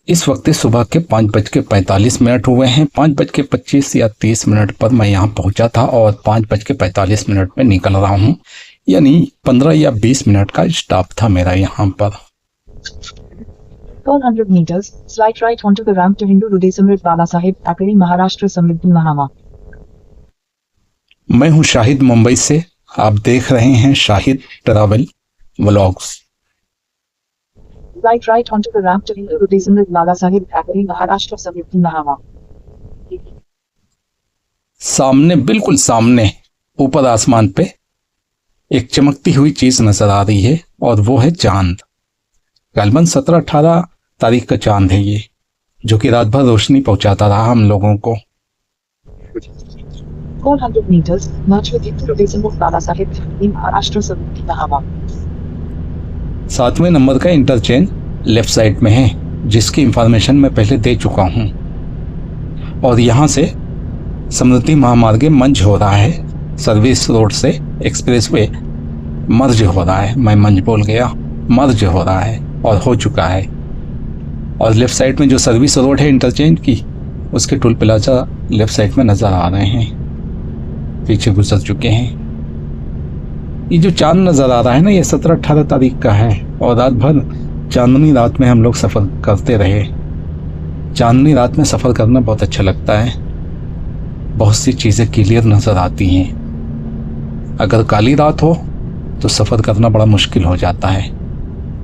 इस वक्त सुबह के 5:45 हुए हैं। 5:25 या 30 पर मैं यहाँ पहुँचा था और 5:45 में निकल रहा हूँ, यानी 15 या 20 मिनट का स्टॉप था मेरा यहाँ पर। 400 meters, slight right onto the ramp to Hindu Hriday Samrit Bala Sahib, Akari, Maharashtra Samriddhi Mahama। मैं हूँ शाहिद मुंबई से, आप देख रहे हैं Shahid travel vlogs. Slight right onto the ramp to Hindu Hriday Samrit Bala Sahib, Akari, Maharashtra Samriddhi Mahama। सामने, बिल्कुल सामने ऊपर आसमान पे एक चमकती हुई चीज नजर आ रही है और वो है चांद। गलबन 17-18 तारीख का चांद है ये, जो कि रात भर रोशनी पहुंचाता रहा हम लोगों को। 400 meters, merge with Hindu Hriday Samrit Bala Sahib, Akari, Maharashtra Samriddhi Mahama। 7वें नंबर का इंटरचेंज लेफ्ट साइड में है, जिसकी इंफॉर्मेशन मैं पहले दे चुका हूँ। और यहाँ से समृद्धि महामार्ग मंज हो रहा है, सर्विस रोड से एक्सप्रेसवे मर्ज हो रहा है। मैं मंज बोल गया, मर्ज हो रहा है और हो चुका है। और लेफ्ट साइड में जो सर्विस रोड है इंटरचेंज की, उसके टोल प्लाजा लेफ्ट साइड में नज़र आ रहे हैं, पीछे गुजर चुके हैं। ये जो चांद नज़र आ रहा है ना, ये 17-18 तारीख का है और रात भर चांदनी रात में हम लोग सफ़र करते रहे। चांदनी रात में सफ़र करना बहुत अच्छा लगता है, बहुत सी चीज़ें क्लियर नज़र आती हैं। अगर काली रात हो तो सफ़र करना बड़ा मुश्किल हो जाता है,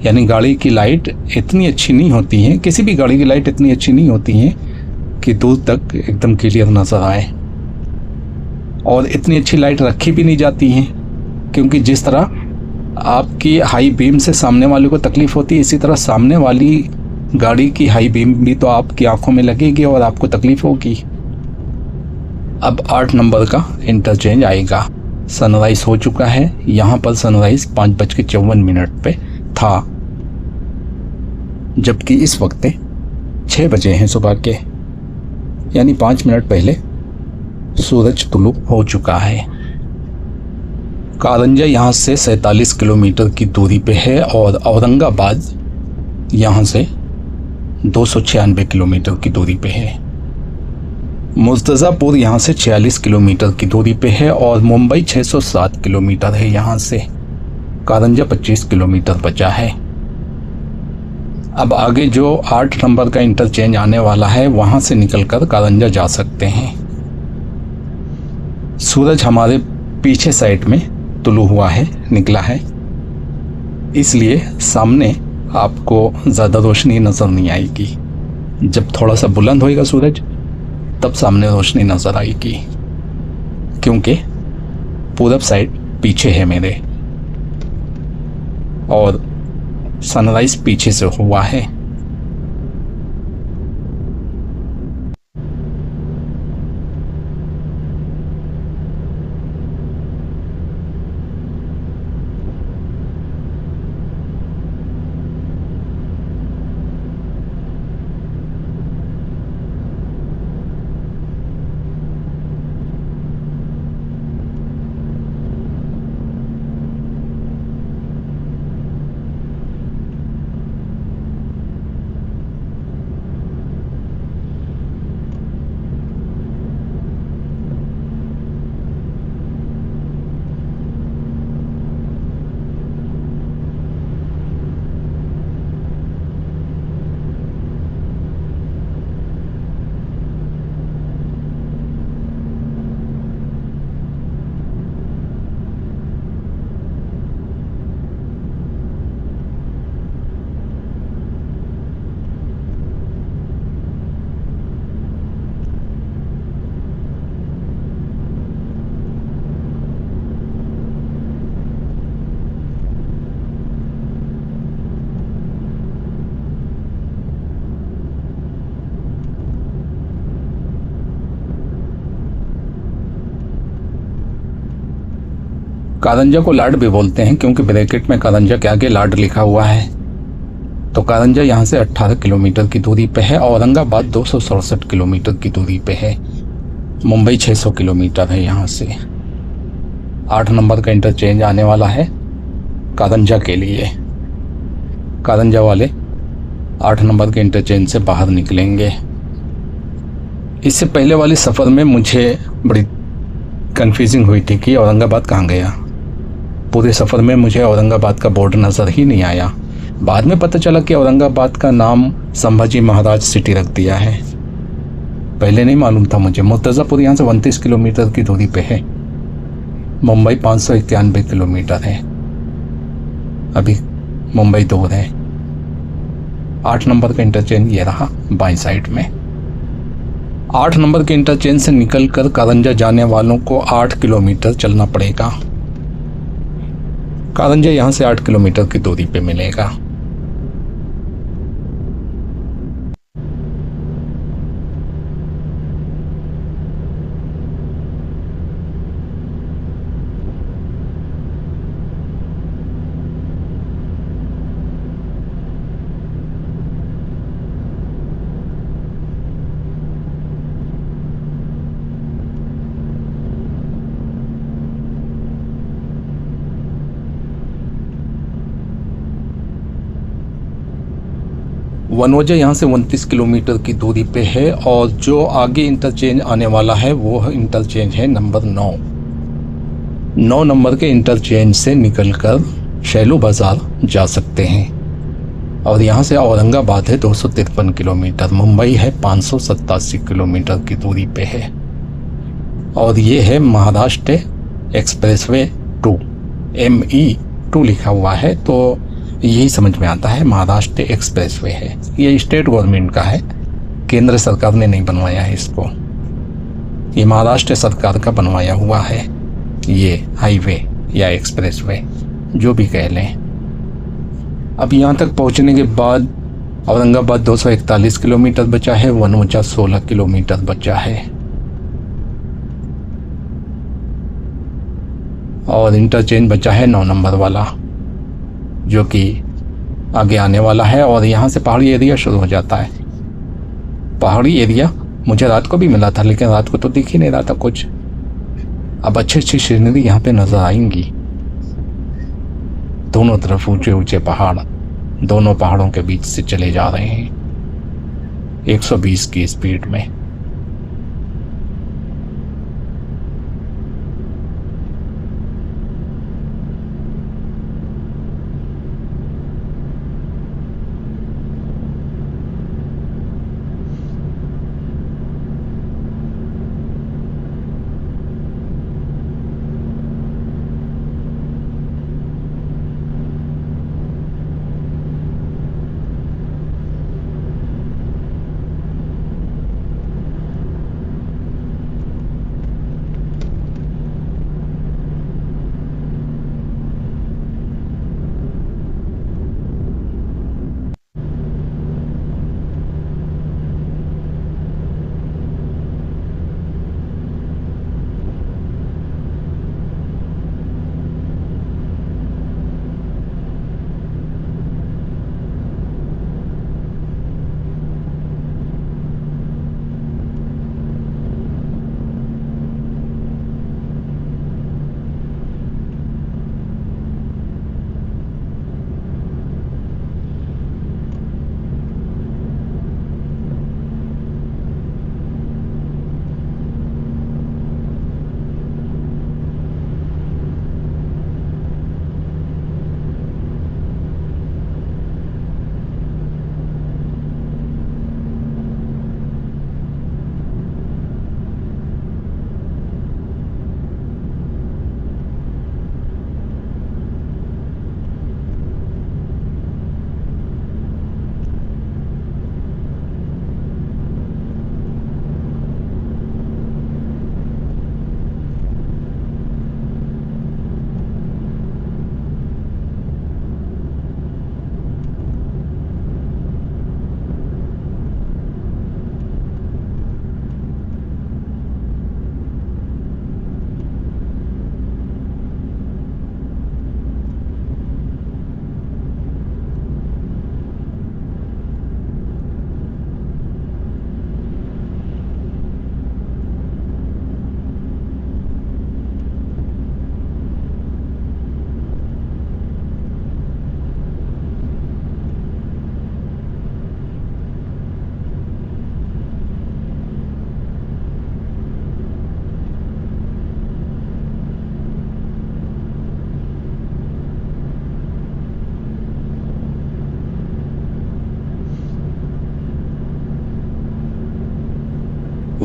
यानी गाड़ी की लाइट इतनी अच्छी नहीं होती है, किसी भी गाड़ी की लाइट इतनी अच्छी नहीं होती है कि दूर तक एकदम क्लियर नज़र आए। और इतनी अच्छी लाइट रखी भी नहीं जाती हैं, क्योंकि जिस तरह आपकी हाई बीम से सामने वाले को तकलीफ़ होती है, इसी तरह सामने वाली गाड़ी की हाई बीम भी तो आपकी आंखों में लगेगी और आपको तकलीफ़ होगी। अब 8 नंबर का इंटरचेंज आएगा। सनराइज़ हो चुका है, यहाँ पर सनराइज़ 5:54 पे था, जबकि इस वक्त 6 बजे हैं सुबह के, यानी 5 मिनट पहले सूरज तुलू हो चुका है। कारंजा यहाँ से 47 किलोमीटर की दूरी पे है और औरंगाबाद यहाँ से 296 किलोमीटर की दूरी पे है। मुर्तज़ापुर यहाँ से 46 किलोमीटर की दूरी पे है और मुंबई 607 किलोमीटर है यहाँ से। कारंजा 25 किलोमीटर बचा है। अब आगे जो 8 नंबर का इंटरचेंज आने वाला है, वहाँ से निकलकर कारंजा जा सकते हैं। सूरज हमारे पीछे साइड में तुलू हुआ है, निकला है, इसलिए सामने आपको ज़्यादा रोशनी नज़र नहीं आएगी। जब थोड़ा सा बुलंद होएगा सूरज, तब सामने रोशनी नज़र आएगी, क्योंकि पूरब साइड पीछे है मेरे और सनराइज़ पीछे से हुआ है। कारंजा को लाड भी बोलते हैं, क्योंकि ब्रैकेट में कारंजा के आगे लाड लिखा हुआ है। तो कारंजा यहाँ से 18 किलोमीटर की दूरी पे है। औरंगाबाद 267 किलोमीटर की दूरी पे है। मुंबई 600 किलोमीटर है यहाँ से। 8 नंबर का इंटरचेंज आने वाला है कारंजा के लिए। कारंजा वाले 8 नंबर के इंटरचेंज से बाहर निकलेंगे। इससे पहले वाली सफ़र में मुझे बड़ी कंफ्यूजिंग हुई थी कि औरंगाबाद कहाँ गया। पूरे सफ़र में मुझे औरंगाबाद का बोर्ड नज़र ही नहीं आया। बाद में पता चला कि औरंगाबाद का नाम संभाजी महाराज सिटी रख दिया है। पहले नहीं मालूम था मुझे। मुर्तज़ापुर यहाँ से 29 किलोमीटर की दूरी पे है। मुंबई 591 किलोमीटर है। अभी मुंबई दूर है। 8 नंबर का इंटरचेंज ये रहा बाईं साइड में। 8 नंबर के इंटरचेंज से निकलकर कारंजा जाने वालों को 8 किलोमीटर चलना पड़ेगा। कारंजा यहाँ से 8 किलोमीटर की दूरी पे मिलेगा। वनवजा यहाँ से 29 किलोमीटर की दूरी पे है और जो आगे इंटरचेंज आने वाला है वो इंटरचेंज है नंबर 9। 9 नंबर के इंटरचेंज से निकलकर शैलू बाज़ार जा सकते हैं और यहाँ से औरंगाबाद है 253 किलोमीटर। मुंबई है 587 किलोमीटर की दूरी पे है और ये है महाराष्ट्र एक्सप्रेसवे 2। ME2 लिखा हुआ है तो यही समझ में आता है महाराष्ट्र एक्सप्रेसवे है। ये स्टेट गवर्नमेंट का है, केंद्र सरकार ने नहीं बनवाया है इसको। ये महाराष्ट्र सरकार का बनवाया हुआ है ये हाईवे या एक्सप्रेसवे जो भी कह लें। अब यहाँ तक पहुँचने के बाद औरंगाबाद 241 किलोमीटर बचा है, वनवजा 16 किलोमीटर बचा है और इंटरचेंज बचा है 9 नंबर वाला जो कि आगे आने वाला है और यहाँ से पहाड़ी एरिया शुरू हो जाता है। पहाड़ी एरिया मुझे रात को भी मिला था लेकिन रात को तो दिख ही नहीं रहा था कुछ। अब अच्छी अच्छी सीनरी यहाँ पे नज़र आएंगी। दोनों तरफ ऊंचे ऊंचे पहाड़, दोनों पहाड़ों के बीच से चले जा रहे हैं 120 की स्पीड में।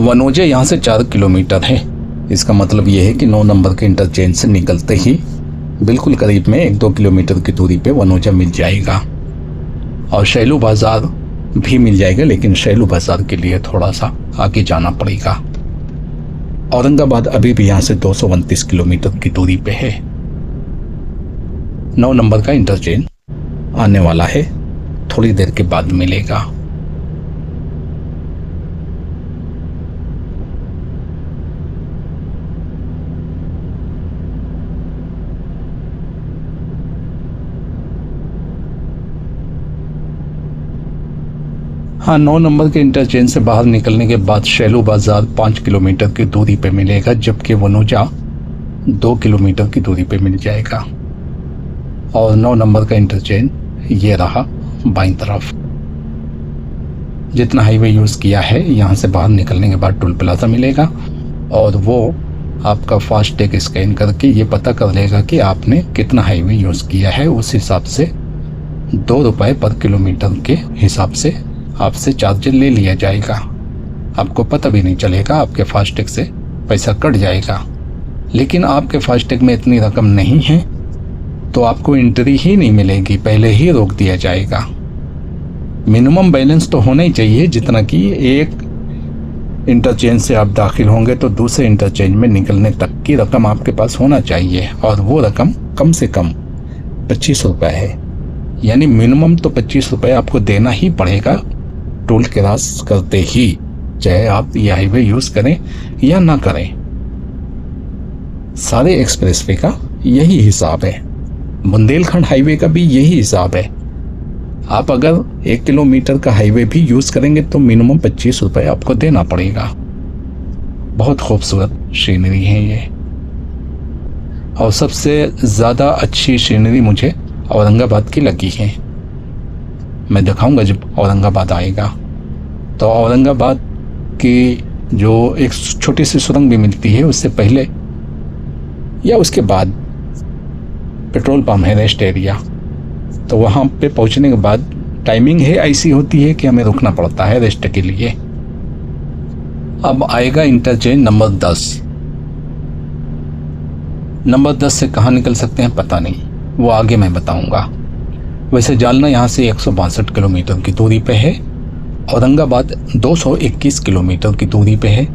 वनोजा यहाँ से 4 किलोमीटर है। इसका मतलब ये है कि 9 नंबर के इंटरचेंज से निकलते ही बिल्कुल करीब में 1-2 किलोमीटर की दूरी पे वनोजा मिल जाएगा और शैलू बाज़ार भी मिल जाएगा, लेकिन शैलू बाज़ार के लिए थोड़ा सा आगे जाना पड़ेगा। औरंगाबाद अभी भी यहाँ से 229 किलोमीटर की दूरी पे है। 9 नंबर का इंटरचेंज आने वाला है, थोड़ी देर के बाद मिलेगा। हाँ, 9 नंबर के इंटरचेंज से बाहर निकलने के बाद शैलू बाज़ार 5 किलोमीटर की दूरी पे मिलेगा, जबकि वनोजा 2 किलोमीटर की दूरी पे मिल जाएगा। और 9 नंबर का इंटरचेंज ये रहा बाईं तरफ। जितना हाईवे यूज़ किया है, यहाँ से बाहर निकलने के बाद टोल प्लाजा मिलेगा और वो आपका फास्टैग स्कैन करके ये पता कर लेगा कि आपने कितना हाईवे यूज़ किया है। उस हिसाब से 2 रुपये पर किलोमीटर के हिसाब से आपसे चार्ज ले लिया जाएगा। आपको पता भी नहीं चलेगा, आपके फास्टैग से पैसा कट जाएगा। लेकिन आपके फास्टैग में इतनी रकम नहीं है तो आपको एंट्री ही नहीं मिलेगी, पहले ही रोक दिया जाएगा। मिनिमम बैलेंस तो होना ही चाहिए, जितना कि एक इंटरचेंज से आप दाखिल होंगे तो दूसरे इंटरचेंज में निकलने तक की रकम आपके पास होना चाहिए, और वो रकम कम से कम 25 रुपये है। यानी मिनिमम तो 25 रुपये आपको देना ही पड़ेगा टोल क्रॉस करते ही, चाहे आप ये हाईवे यूज़ करें या ना करें। सारे एक्सप्रेसवे का यही हिसाब है, बुंदेलखंड हाईवे का भी यही हिसाब है। आप अगर 1 किलोमीटर का हाईवे भी यूज़ करेंगे तो मिनिमम 25 रुपये आपको देना पड़ेगा। बहुत खूबसूरत सीनरी है ये, और सबसे ज़्यादा अच्छी सीनरी मुझे औरंगाबाद की लगी है। मैं दिखाऊंगा जब औरंगाबाद आएगा। तो औरंगाबाद की जो एक छोटी सी सुरंग भी मिलती है, उससे पहले या उसके बाद पेट्रोल पंप है, रेस्ट एरिया। तो वहाँ पे पहुँचने के बाद टाइमिंग है ऐसी होती है कि हमें रुकना पड़ता है रेस्ट के लिए। अब आएगा इंटरचेंज नंबर 10। नंबर 10 से कहाँ निकल सकते हैं पता नहीं, वो आगे मैं बताऊंगा। वैसे जालना यहाँ से 162 किलोमीटर की दूरी पे है, औरंगाबाद 221 किलोमीटर की दूरी पे है,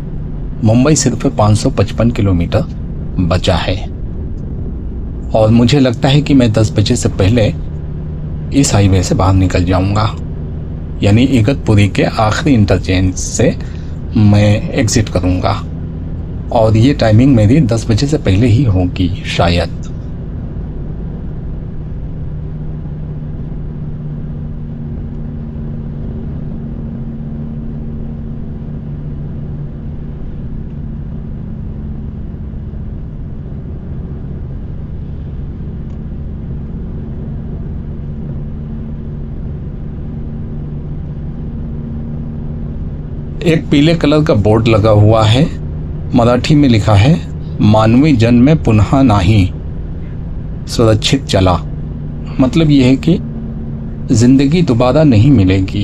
मुंबई सिर्फ 555 किलोमीटर बचा है। और मुझे लगता है कि मैं 10 बजे से पहले इस हाईवे से बाहर निकल जाऊंगा, यानी इगतपुरी के आखिरी इंटरचेंज से मैं एग्ज़िट करूंगा, और ये टाइमिंग मेरी 10 बजे से पहले ही होगी शायद। एक पीले कलर का बोर्ड लगा हुआ है, मराठी में लिखा है मानवी जन्म पुनः नाही, सुरक्षित चला। मतलब ये है कि जिंदगी दोबारा नहीं मिलेगी,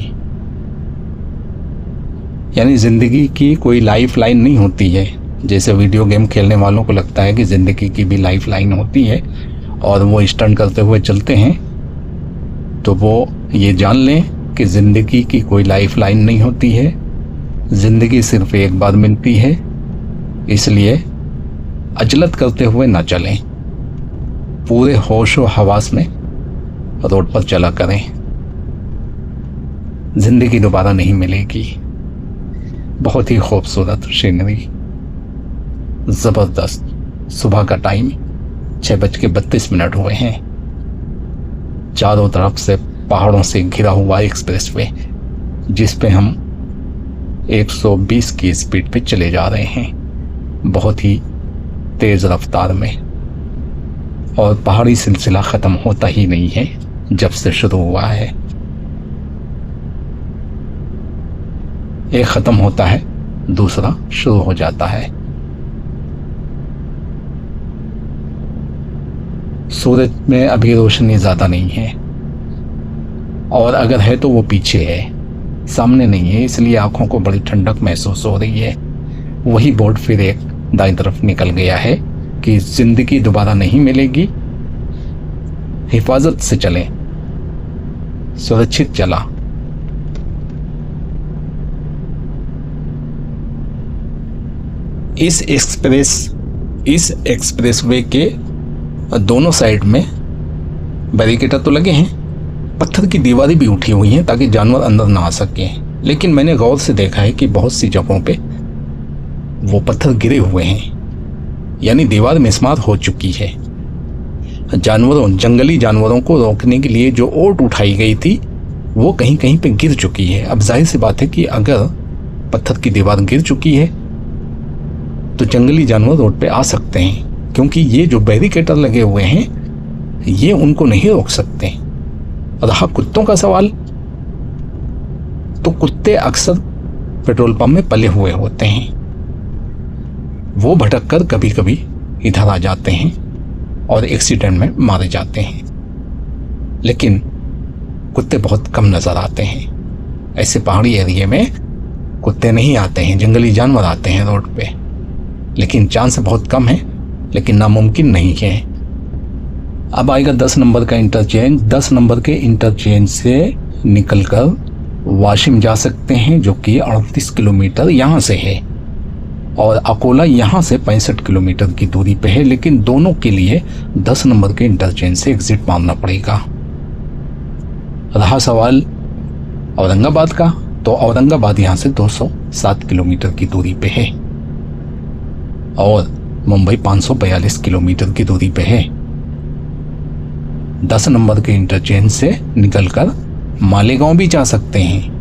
यानी जिंदगी की कोई लाइफ लाइन नहीं होती है। जैसे वीडियो गेम खेलने वालों को लगता है कि जिंदगी की भी लाइफ लाइन होती है और वो स्टंट करते हुए चलते हैं, तो वो ये जान लें कि जिंदगी की कोई लाइफ लाइन नहीं होती है। जिंदगी सिर्फ एक बार मिलती है, इसलिए अजलत करते हुए ना चलें, पूरे होश व हवास में रोड पर चला करें। जिंदगी दोबारा नहीं मिलेगी। बहुत ही खूबसूरत सीनरी, ज़बरदस्त। सुबह का टाइम 6:32 हुए हैं। चारों तरफ से पहाड़ों से घिरा हुआ एक्सप्रेसवे, जिस पे हम 120 की स्पीड पे चले जा रहे हैं, बहुत ही तेज़ रफ्तार में। और पहाड़ी सिलसिला ख़त्म होता ही नहीं है जब से शुरू हुआ है। एक ख़त्म होता है, दूसरा शुरू हो जाता है। सूरज में अभी रोशनी ज़्यादा नहीं है, और अगर है तो वो पीछे है, सामने नहीं है, इसलिए आंखों को बड़ी ठंडक महसूस हो रही है। वही बोर्ड फिर एक दाईं तरफ निकल गया है कि जिंदगी दोबारा नहीं मिलेगी, हिफाजत से चलें, सुरक्षित चला। इस एक्सप्रेसवे के दोनों साइड में बैरिकेटर तो लगे हैं, पत्थर की दीवारें भी उठी हुई हैं ताकि जानवर अंदर ना आ सकें। लेकिन मैंने गौर से देखा है कि बहुत सी जगहों पे वो पत्थर गिरे हुए हैं, यानी दीवार मिसमार हो चुकी है। जंगली जानवरों को रोकने के लिए जो ओट उठाई गई थी वो कहीं कहीं पे गिर चुकी है। अब जाहिर सी बात है कि अगर पत्थर की दीवार गिर चुकी है तो जंगली जानवर रोड पे आ सकते हैं, क्योंकि ये जो बैरिकेटर लगे हुए हैं ये उनको नहीं रोक सकते। रहा कुत्तों का सवाल, तो कुत्ते अक्सर पेट्रोल पंप में पले हुए होते हैं, वो भटक कर कभी कभी इधर आ जाते हैं और एक्सीडेंट में मारे जाते हैं। लेकिन कुत्ते बहुत कम नजर आते हैं। ऐसे पहाड़ी एरिया में कुत्ते नहीं आते हैं, जंगली जानवर आते हैं रोड पे, लेकिन चांस बहुत कम है, लेकिन नामुमकिन नहीं है। अब आएगा 10 नंबर का इंटरचेंज। 10 नंबर के इंटरचेंज से निकलकर वाशिम जा सकते हैं, जो कि 38 किलोमीटर यहाँ से है, और अकोला यहाँ से 65 किलोमीटर की दूरी पे है। लेकिन दोनों के लिए 10 नंबर के इंटरचेंज से एग्जिट मारना पड़ेगा। रहा सवाल औरंगाबाद का, तो औरंगाबाद यहाँ से 207 किलोमीटर की दूरी पे है और मुंबई 542 किलोमीटर की दूरी पे है। 10 नंबर के इंटरचेंज से निकलकर मालेगांव भी जा सकते हैं।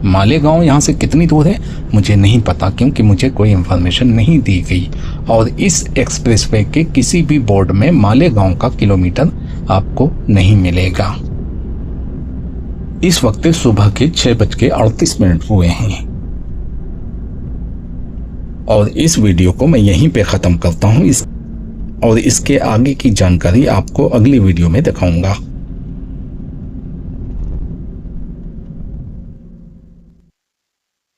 मालेगांव यहाँ से कितनी दूर है मुझे नहीं पता, क्योंकि मुझे कोई इंफॉर्मेशन नहीं दी गई, और इस एक्सप्रेसवे के किसी भी बोर्ड में मालेगांव का किलोमीटर आपको नहीं मिलेगा। इस वक्त सुबह के 6:38 हुए हैं और इस वीडियो को मैं यहीं पे ख़त्म करता हूँ। और इसके आगे की जानकारी आपको अगली वीडियो में दिखाऊंगा।